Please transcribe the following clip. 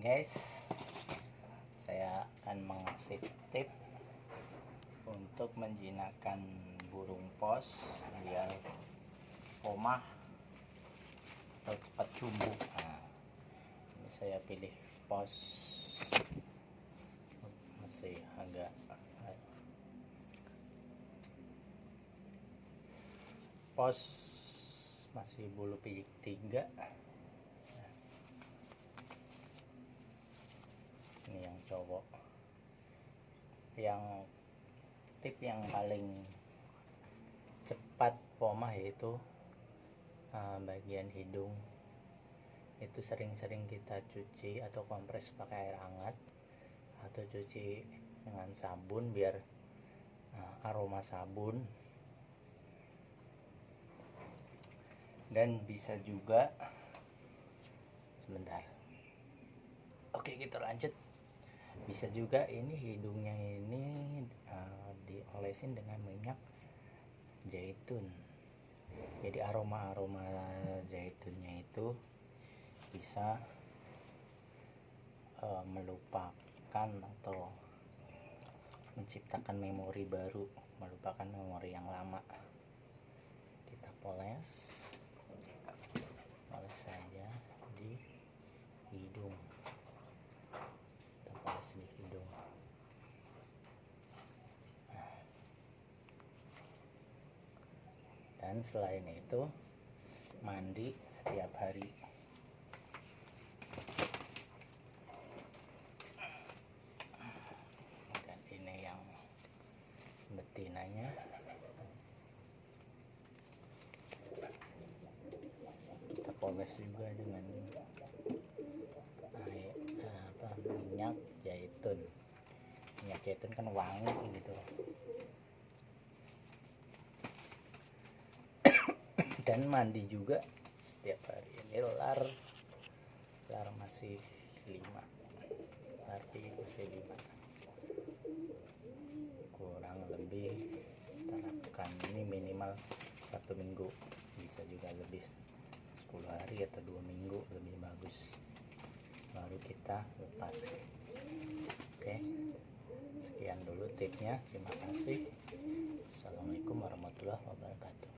Guys, saya akan mengasih tip untuk menjinakkan burung pos biar pomah atau cepat tumbuh. Nah, ini saya pilih pos masih agak pos masih bulu pijik 3. Ini yang cowok. Yang tip yang paling cepat pomah yaitu bagian hidung. Itu sering-sering kita cuci atau kompres pakai air hangat atau cuci dengan sabun biar aroma sabun. Dan bisa juga sebentar. Oke, kita lanjut. Bisa juga ini hidungnya ini diolesin dengan minyak zaitun. Jadi aroma-aroma zaitunnya itu bisa melupakan atau menciptakan memori baru, melupakan memori yang lama. Kita poles saja di hidung. Di hidung. Dan selain itu mandi setiap hari. Dan ini yang betinanya. Kita poles juga dengan minyak zaitun. Minyak zaitun kan wangi gitu. Dan mandi juga setiap hari. Ini lar masih 5. Masih 5. Kurang lebih terapkan ini minimal 1 minggu, bisa juga lebih 10 hari atau 2 minggu lebih bagus, baru kita lepas. Oke, sekian dulu tipsnya. Terima kasih. Assalamualaikum warahmatullahi wabarakatuh.